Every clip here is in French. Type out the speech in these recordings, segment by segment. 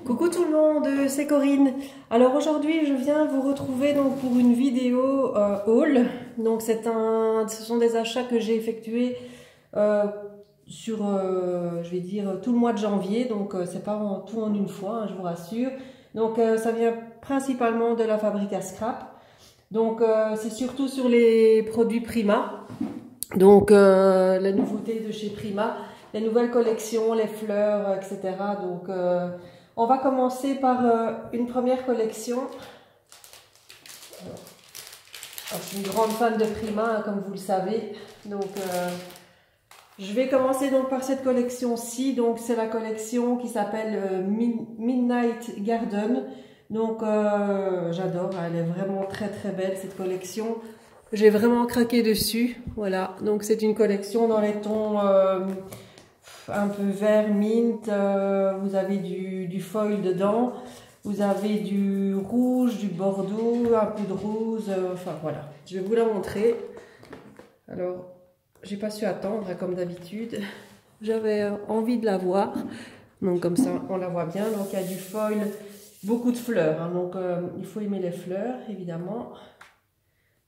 Coucou tout le monde, c'est Corinne. Alors aujourd'hui je viens vous retrouver donc pour une vidéo haul. Donc ce sont des achats que j'ai effectués sur je vais dire tout le mois de janvier. Donc c'est pas tout en une fois, hein, je vous rassure. Donc ça vient principalement de la fabrique à scrap. Donc c'est surtout sur les produits Prima. Donc la nouveauté de chez Prima, les nouvelles collections, les fleurs, etc. Donc on va commencer par une première collection. Alors, je suis une grande fan de Prima, hein, comme vous le savez. Donc je vais commencer donc par cette collection-ci. Donc c'est la collection qui s'appelle Midnight Garden. Donc j'adore, elle est vraiment très très belle cette collection. J'ai vraiment craqué dessus. Voilà, donc c'est une collection dans les tons un peu vert mint, vous avez du foil dedans, vous avez du rouge, du bordeaux, un peu de rose, enfin voilà, je vais vous la montrer. Alors, j'ai pas su attendre comme d'habitude, j'avais envie de la voir, donc comme ça on la voit bien. Donc il y a du foil, beaucoup de fleurs, hein, donc il faut aimer les fleurs évidemment,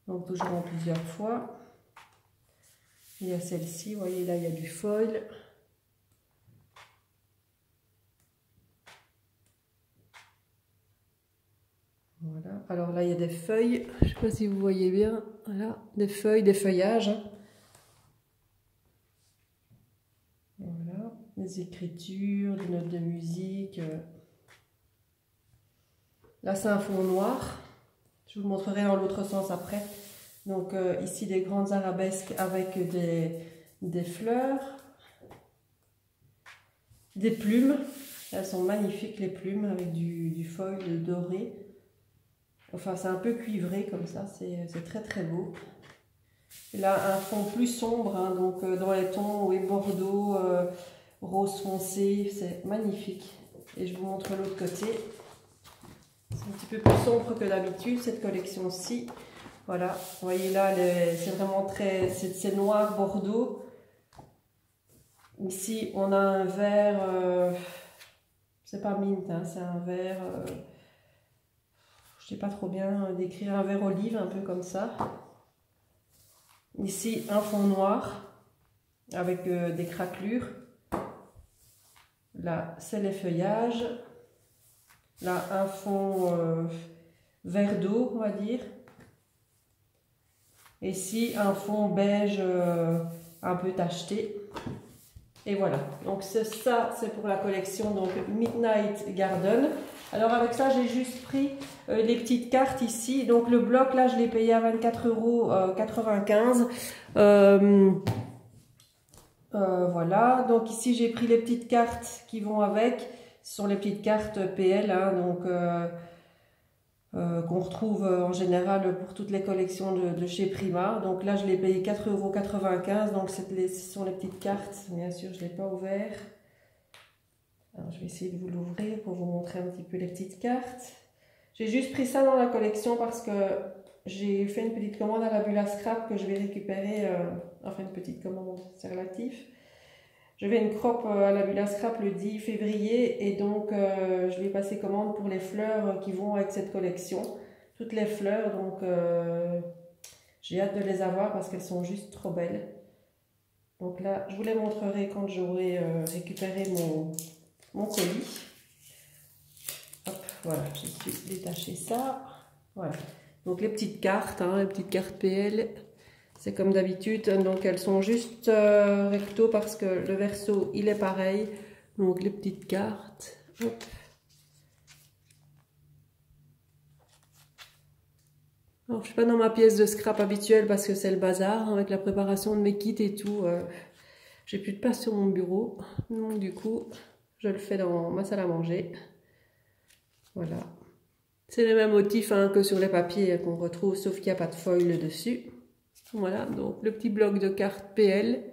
donc toujours en plusieurs fois. Il y a celle-ci, vous voyez là il y a du foil. Voilà. Alors là, il y a des feuilles. Je ne sais pas si vous voyez bien. Voilà, des feuilles, des feuillages. Voilà, des écritures, des notes de musique. Là, c'est un fond noir. Je vous le montrerai dans l'autre sens après. Donc ici, des grandes arabesques avec des fleurs, des plumes. Elles sont magnifiques, les plumes, avec du foil doré. Enfin, c'est un peu cuivré comme ça, c'est très très beau. Et là, un fond plus sombre, hein, donc dans les tons oui, bordeaux, rose foncé, c'est magnifique. Et je vous montre l'autre côté. C'est un petit peu plus sombre que d'habitude, cette collection-ci. Voilà, vous voyez là, c'est vraiment très... c'est noir bordeaux. Ici, on a un vert... c'est pas mint, hein, c'est un vert... je sais pas trop bien décrire, un vert olive, un peu comme ça. Ici, un fond noir avec des craquelures. Là, c'est les feuillages. Là, un fond vert d'eau, on va dire. Ici, un fond beige un peu tacheté. Et voilà, donc ça c'est pour la collection donc Midnight Garden. Alors avec ça j'ai juste pris les petites cartes ici. Donc le bloc là je l'ai payé à 24,95 €. Voilà, donc ici j'ai pris les petites cartes qui vont avec. Ce sont les petites cartes PL, hein, donc qu'on retrouve en général pour toutes les collections de chez Prima. Donc là je l'ai payé 4,95 €. Donc ce sont les petites cartes. Bien sûr je ne l'ai pas ouvert. Alors je vais essayer de vous l'ouvrir pour vous montrer un petit peu les petites cartes. J'ai juste pris ça dans la collection parce que j'ai fait une petite commande à la bulle à scrap que je vais récupérer. Enfin une petite commande, c'est relatif. Je vais une crop à la bulle à scrap le 10 février et donc je vais passer commande pour les fleurs qui vont avec cette collection. Toutes les fleurs, donc j'ai hâte de les avoir parce qu'elles sont juste trop belles. Donc là, je vous les montrerai quand j'aurai récupéré mon colis. Hop, voilà, je suis détaché ça. Voilà, donc les petites cartes, hein, les petites cartes PL. C'est comme d'habitude, donc elles sont juste recto parce que le verso il est pareil. Donc les petites cartes. Hop. Alors je suis pas dans ma pièce de scrap habituelle parce que c'est le bazar avec la préparation de mes kits et tout. J'ai plus de place sur mon bureau, donc du coup je le fais dans ma salle à manger. Voilà. C'est les mêmes motifs hein, que sur les papiers qu'on retrouve, sauf qu'il n'y a pas de foil dessus. Voilà, donc le petit bloc de cartes PL,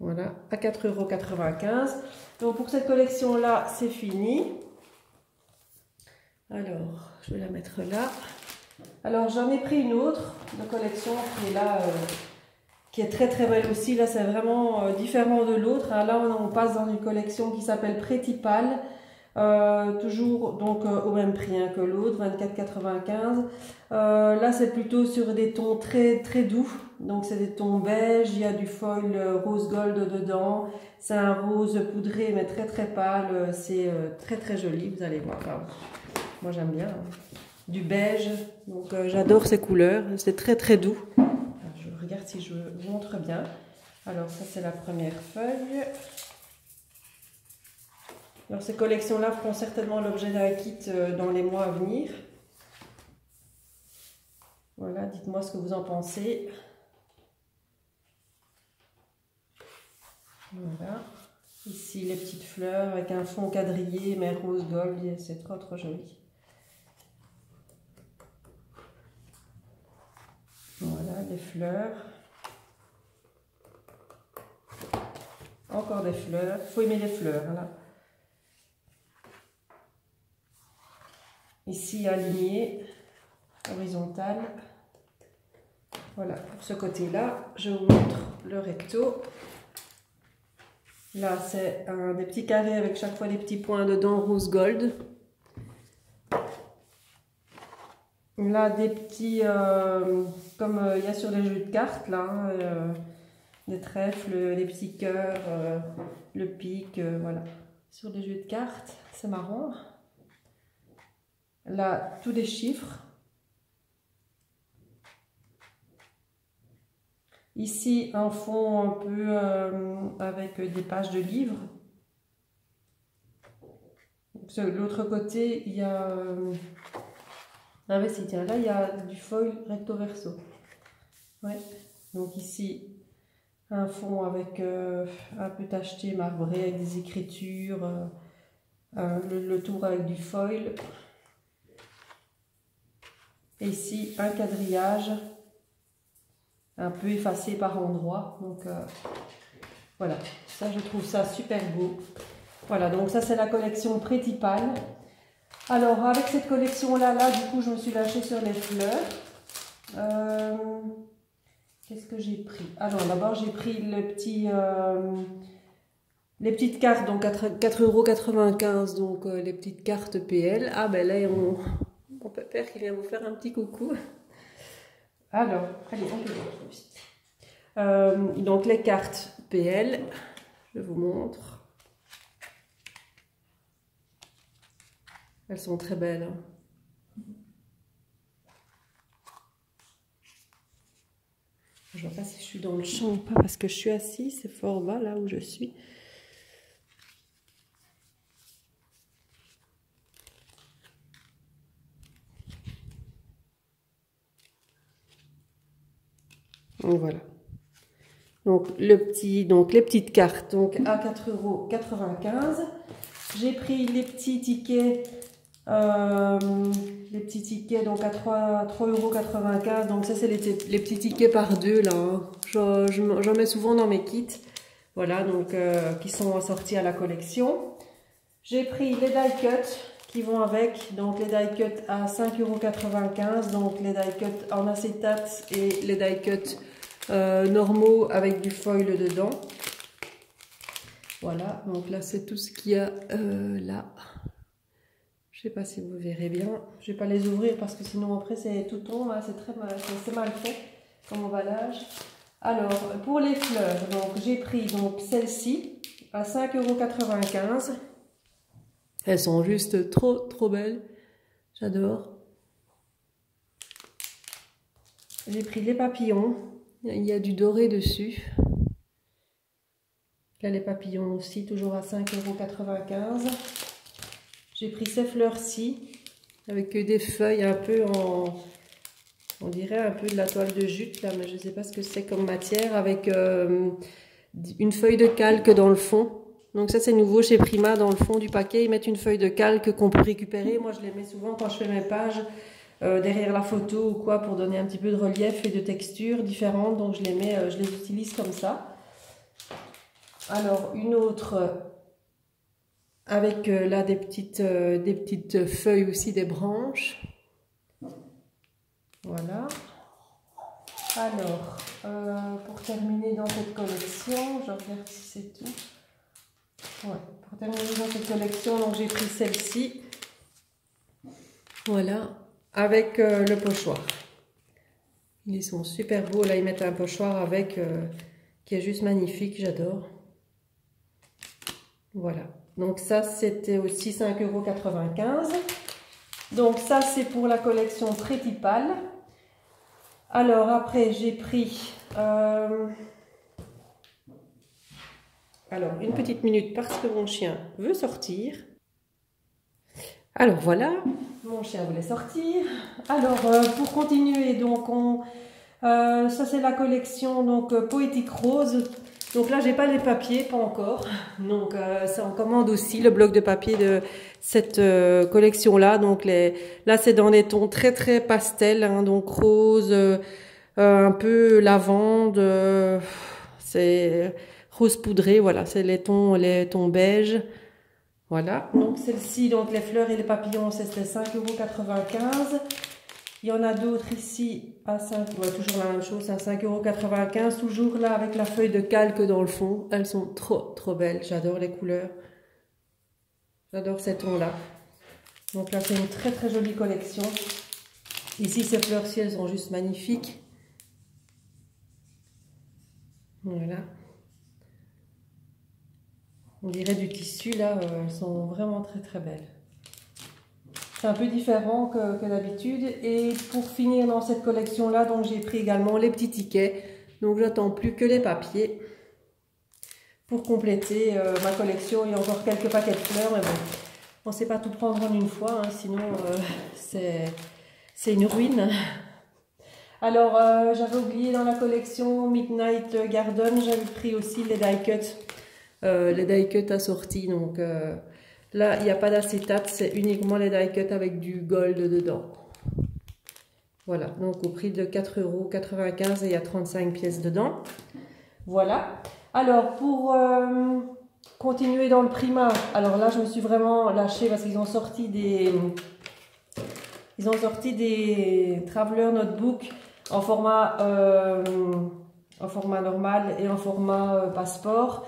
voilà, à 4,95 €. Donc pour cette collection-là, c'est fini. Alors, je vais la mettre là. Alors, j'en ai pris une autre de collection qui est là, qui est très très belle aussi. Là, c'est vraiment différent de l'autre. Là, on passe dans une collection qui s'appelle Pretty Pal. Toujours donc au même prix hein, que l'autre, 24,95. Là c'est plutôt sur des tons très très doux, donc c'est des tons beige, il y a du foil rose gold dedans, c'est un rose poudré mais très très pâle, c'est très très joli, vous allez voir. Enfin, moi j'aime bien hein. Du beige, donc j'adore ces couleurs, c'est très très doux. Alors, je regarde si je vous montre bien. Alors ça c'est la première feuille. Alors ces collections-là feront certainement l'objet d'un kit dans les mois à venir. Voilà, dites-moi ce que vous en pensez. Voilà. Ici les petites fleurs avec un fond quadrillé mais rose gold, c'est trop trop joli. Voilà, des fleurs. Encore des fleurs. Il faut aimer les fleurs, là. Ici, aligné, horizontal. Voilà, pour ce côté-là, je vous montre le recto. Là, c'est des petits carrés avec chaque fois des petits points dedans, rose gold. Là, des petits, comme il y a sur les jeux de cartes, là, des trèfles, les petits cœurs, le pic, voilà. Sur les jeux de cartes, c'est marrant. Là, tous des chiffres. Ici, un fond un peu avec des pages de livres. De l'autre côté, il y a... ah oui, tiens, là, il y a du foil recto verso. Ouais. Donc ici, un fond avec un peu tacheté, marbré, avec des écritures. Le tour avec du foil. Et ici, un quadrillage un peu effacé par endroits. Donc voilà, ça je trouve ça super beau. Voilà, donc ça c'est la collection Pretty Pal. Alors avec cette collection là, du coup je me suis lâchée sur les fleurs. Qu'est-ce que j'ai pris? Alors d'abord j'ai pris le petit, les petites cartes, donc 4,95 €, donc les petites cartes PL. Ah ben là mon pépère qui vient vous faire un petit coucou. Alors, allez, on peut voir. Donc les cartes PL, je vous montre. Elles sont très belles. Hein. Je ne vois pas si je suis dans le champ ou pas parce que je suis assise, c'est fort bas là où je suis. Donc voilà. Donc les petites cartes donc à 4,95 €. J'ai pris les petits tickets. Les petits tickets donc à 3,95 €. Donc ça c'est les petits tickets par deux là. Hein. J'en mets souvent dans mes kits. Voilà, donc qui sont assortis à la collection. J'ai pris les die cuts qui vont avec. Donc les die cuts à 5,95 €. Donc les die cuts en acétate et les die cuts normaux avec du foil dedans. Voilà, donc là c'est tout ce qu'il y a là. Je sais pas si vous verrez bien. Je vais pas les ouvrir parce que sinon après c'est tout tombe. Hein, c'est mal fait comme emballage. Alors pour les fleurs, donc j'ai pris donc celle-ci à 5,95 €. Elles sont juste trop belles. J'adore. J'ai pris les papillons. Il y a du doré dessus. Là les papillons aussi toujours à 5,95 €. J'ai pris ces fleurs-ci, avec des feuilles un peu on dirait un peu de la toile de jute, là, mais je ne sais pas ce que c'est comme matière, avec une feuille de calque dans le fond. Donc ça, c'est nouveau chez Prima, dans le fond du paquet, ils mettent une feuille de calque qu'on peut récupérer. Moi, je les mets souvent quand je fais mes pages, derrière la photo ou quoi, pour donner un petit peu de relief et de texture différentes. Donc je les utilise comme ça. Alors, une autre... avec là des petites feuilles aussi, des branches. Voilà. Alors, pour terminer dans cette collection, je regarde si c'est tout. Ouais, pour terminer dans cette collection, donc j'ai pris celle-ci. Voilà, avec le pochoir. Ils sont super beaux. Là, ils mettent un pochoir avec qui est juste magnifique. J'adore. Voilà. Donc ça, c'était aussi 5,95 €. Donc ça, c'est pour la collection Pretty Pal. Alors après, j'ai pris... Alors, une petite minute parce que mon chien veut sortir. Alors voilà, mon chien voulait sortir. Alors, pour continuer, donc ça c'est la collection donc Poétique Rose. Donc là, j'ai pas les papiers, pas encore. Donc ça en commande aussi le bloc de papier de cette collection-là. Donc là, c'est dans des tons très très pastels, hein, donc rose, un peu lavande, c'est rose poudré. Voilà, c'est les tons beige. Voilà, donc celle-ci, donc les fleurs et les papillons, c'était 5,95 €. Il y en a d'autres ici à 5, ouais, toujours la même chose, à 5,95 €, toujours là avec la feuille de calque dans le fond. Elles sont trop belles, j'adore les couleurs. J'adore ces tons-là. Donc là, c'est une très jolie collection. Ici, ces fleurs-ci, elles sont juste magnifiques. Voilà. On dirait du tissu, là, elles sont vraiment très belles. C'est un peu différent que d'habitude. Et pour finir dans cette collection-là, donc j'ai pris également les petits tickets. Donc j'attends plus que les papiers pour compléter ma collection. Il y a encore quelques paquets de fleurs, mais bon, on ne sait pas tout prendre en une fois, hein, sinon c'est une ruine. Alors j'avais oublié dans la collection Midnight Garden, j'avais pris aussi les die cuts. Les die cuts assortis, donc là il n'y a pas d'acétate, c'est uniquement les die cuts avec du gold dedans. Voilà, donc au prix de 4,95 € et il y a 35 pièces dedans. Voilà. Alors pour continuer dans le Prima, alors là je me suis vraiment lâchée parce qu'ils ont sorti des Traveler Notebook en format normal et en format passeport.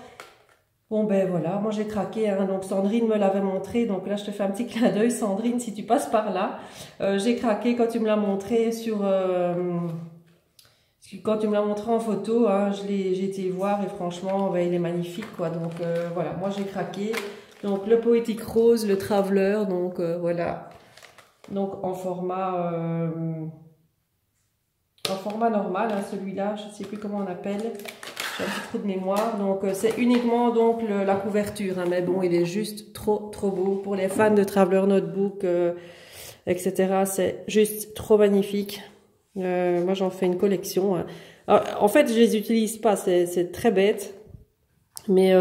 Bon ben voilà, moi j'ai craqué, hein. Donc Sandrine me l'avait montré, donc là je te fais un petit clin d'œil Sandrine si tu passes par là. J'ai craqué quand tu me l'as montré quand tu me l'as montré en photo, hein, j'ai été voir et franchement ben, il est magnifique quoi. Donc voilà, moi j'ai craqué. Donc le Poétique Rose, le Traveler, donc voilà. Donc en format normal, hein, celui-là, je ne sais plus comment on appelle. J'ai un petit trou de mémoire, donc c'est uniquement donc la couverture, hein, mais bon, il est juste trop beau pour les fans de Traveler Notebook, etc. C'est juste trop magnifique. Moi, j'en fais une collection. Hein. Alors, en fait, je les utilise pas, c'est très bête, mais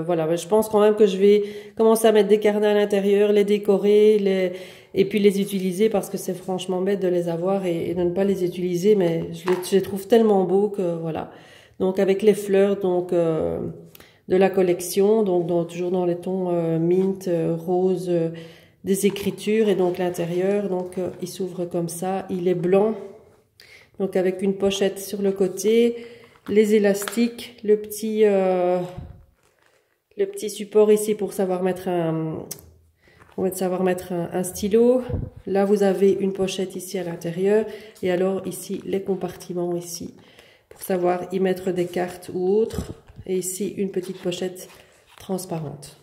voilà, je pense quand même que je vais commencer à mettre des carnets à l'intérieur, les décorer, et puis les utiliser parce que c'est franchement bête de les avoir et de ne pas les utiliser, mais je les trouve tellement beaux que voilà. Donc avec les fleurs donc de la collection, donc toujours dans les tons mint, rose, des écritures et donc l'intérieur, donc il s'ouvre comme ça, il est blanc, donc avec une pochette sur le côté, les élastiques, le petit support ici pour savoir mettre un stylo. Là vous avez une pochette ici à l'intérieur et alors ici les compartiments ici. Savoir y mettre des cartes ou autres, et ici une petite pochette transparente.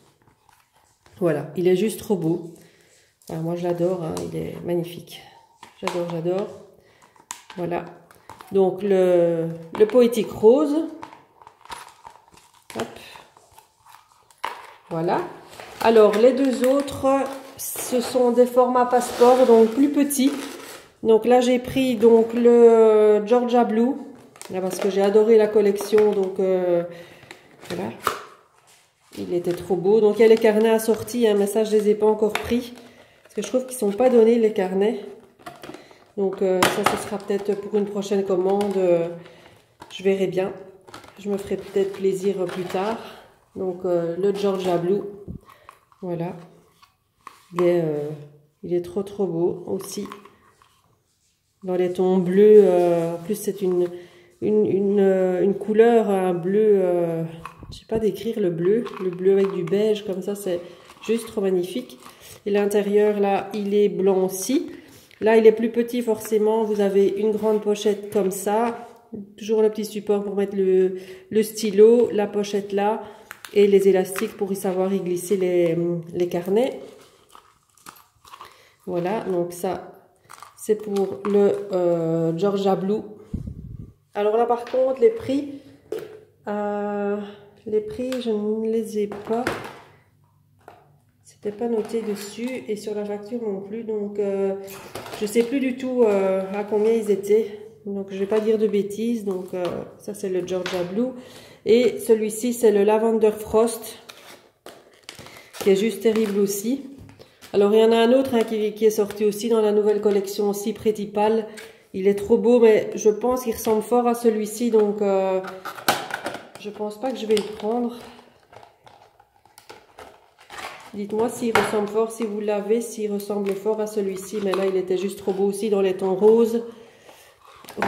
Voilà, il est juste trop beau. Enfin, moi je l'adore, hein, il est magnifique. J'adore. Voilà, donc le Poétique Rose. Hop. Voilà. Alors les deux autres, ce sont des formats passeport, donc plus petits. Donc là j'ai pris donc le Georgia Blue. Là, parce que j'ai adoré la collection, donc voilà, il était trop beau. Donc il y a les carnets assortis, hein, mais ça je les ai pas encore pris, parce que je trouve qu'ils sont pas donnés les carnets. Donc ça ce sera peut-être pour une prochaine commande, je verrai bien, je me ferai peut-être plaisir plus tard. Donc le Georgia Blue, voilà, il est trop beau aussi, dans les tons bleus, en plus c'est une couleur, un bleu je sais pas décrire le bleu avec du beige comme ça, c'est juste trop magnifique. Et l'intérieur là, il est blanc aussi. Là, il est plus petit forcément, vous avez une grande pochette comme ça, toujours le petit support pour mettre le stylo, la pochette là, et les élastiques pour y savoir y glisser les carnets. Voilà, donc ça, c'est pour le Georgia Blue. Alors là, par contre, les prix, je ne les ai pas. C'était pas noté dessus et sur la facture non plus. Donc, je sais plus du tout à combien ils étaient. Donc, je vais pas dire de bêtises. Donc, ça, c'est le Georgia Blue. Et celui-ci, c'est le Lavender Frost, qui est juste terrible aussi. Alors, il y en a un autre hein, qui est sorti aussi dans la nouvelle collection aussi, Pretty Pal. Il est trop beau, mais je pense qu'il ressemble fort à celui-ci. Donc, je pense pas que je vais le prendre. Dites-moi s'il ressemble fort, si vous l'avez, s'il ressemble fort à celui-ci. Mais là, il était juste trop beau aussi dans les tons roses.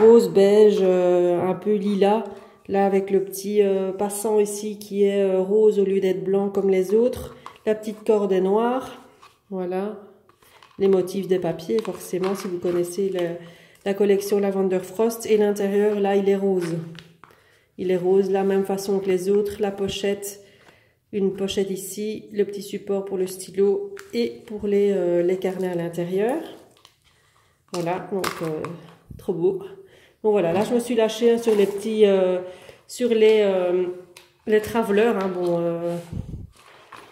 Rose, beige, un peu lilas. Là, avec le petit passant ici qui est rose au lieu d'être blanc comme les autres. La petite corde est noire. Voilà. Les motifs des papiers, forcément, si vous connaissez la collection Lavender Frost. Et l'intérieur, là, il est rose. Il est rose, la même façon que les autres. La pochette, une pochette ici. Le petit support pour le stylo et pour les carnets à l'intérieur. Voilà, donc trop beau. Donc voilà, là je me suis lâchée hein, sur les petits, sur les travelers. Hein, bon,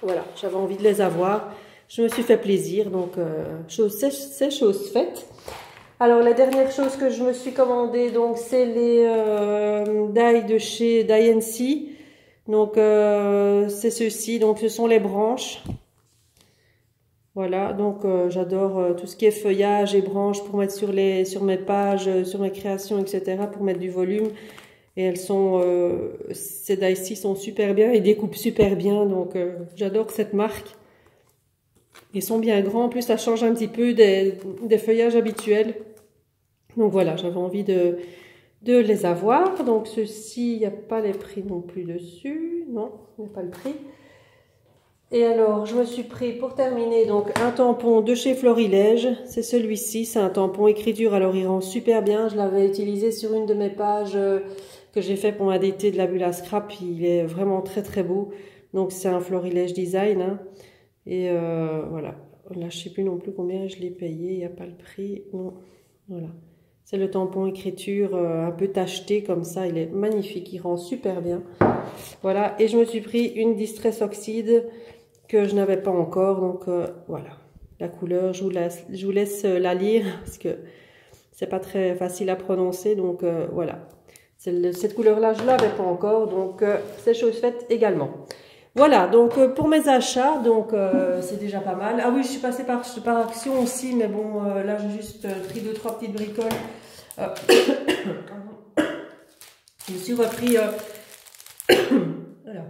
voilà, j'avais envie de les avoir. Je me suis fait plaisir, donc c'est chose faite. Alors la dernière chose que je me suis commandée, donc c'est les die de chez Die&C. Donc c'est ceci, donc ce sont les branches. Voilà, donc j'adore tout ce qui est feuillage et branches pour mettre sur mes pages, sur mes créations, etc. pour mettre du volume. Et elles sont, ces die-ci sont super bien et découpent super bien, donc j'adore cette marque. Ils sont bien grands, en plus ça change un petit peu des feuillages habituels. Donc voilà, j'avais envie de les avoir. Donc ceci, il n'y a pas les prix non plus dessus, non, il n'y a pas le prix. Et alors, je me suis pris pour terminer donc un tampon de chez Florilège. C'est celui-ci, c'est un tampon écriture. Alors, il rend super bien. Je l'avais utilisé sur une de mes pages que j'ai fait pour ma DT de la bulle à scrap. Il est vraiment très très beau. Donc, c'est un Florilège design. Hein. Et voilà. Là, je sais plus non plus combien je l'ai payé. Il n'y a pas le prix. Non. Voilà. C'est le tampon écriture un peu tacheté comme ça. Il est magnifique. Il rend super bien. Voilà. Et je me suis pris une Distress Oxide que je n'avais pas encore, donc voilà, la couleur, je vous laisse la lire, parce que c'est pas très facile à prononcer, donc voilà, cette couleur-là, je l'avais pas encore, donc c'est chose faite également. Voilà, donc pour mes achats, donc c'est déjà pas mal. Ah oui, je suis passée par Action aussi, mais bon, là j'ai juste pris 2-3 petites bricoles. Je me suis repris... voilà.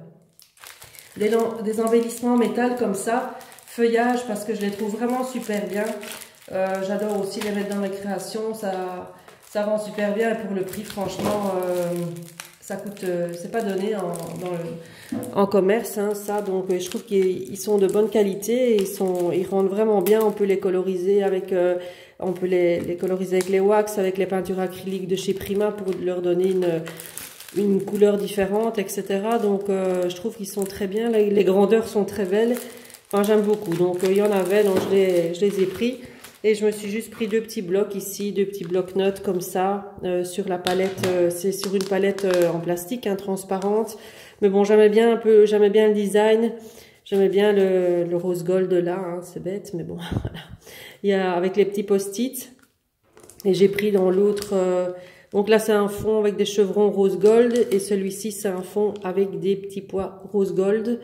Des embellissements en métal comme ça, feuillage, parce que je les trouve vraiment super bien. J'adore aussi les mettre dans mes créations, ça rend super bien. Et pour le prix, franchement, ça coûte, c'est pas donné en commerce, hein, ça. Donc je trouve qu'ils sont de bonne qualité, ils rendent vraiment bien. On peut les coloriser avec, on peut les coloriser avec les wax, avec les peintures acryliques de chez Prima pour leur donner une couleur différente, etc. Donc je trouve qu'ils sont très bien. Là, les grandeurs sont très belles. Enfin, j'aime beaucoup. Donc il y en avait, donc je les ai pris. Et je me suis juste pris 2 petits blocs ici, 2 petits blocs-notes comme ça sur la palette. C'est sur une palette en plastique, hein, transparente. Mais bon, j'aimais bien le design. J'aimais bien le rose gold là. Hein, c'est bête, mais bon, voilà. Il y a avec les petits post-it. Et j'ai pris dans l'autre. Donc là, c'est un fond avec des chevrons rose gold. Et celui-ci, c'est un fond avec des petits pois rose gold.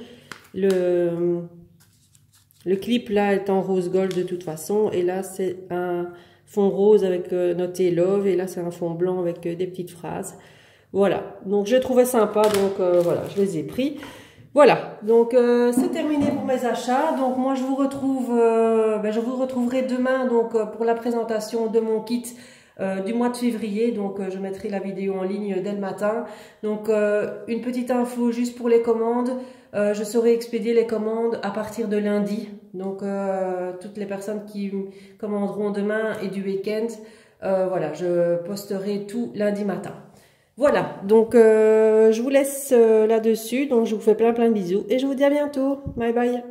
Le clip là est en rose gold de toute façon. Et là, c'est un fond rose avec noté love. Et là, c'est un fond blanc avec des petites phrases. Voilà. Donc, je trouvais sympa. Donc, voilà, je les ai pris. Voilà. Donc, c'est terminé pour mes achats. Donc, moi, je vous retrouverai demain donc pour la présentation de mon kit du mois de février. Donc je mettrai la vidéo en ligne dès le matin. Donc une petite info juste pour les commandes. Je saurai expédier les commandes à partir de lundi. Donc toutes les personnes qui commanderont demain et du week-end, voilà, je posterai tout lundi matin. Voilà, donc je vous laisse là-dessus. Donc je vous fais plein de bisous et je vous dis à bientôt. Bye bye.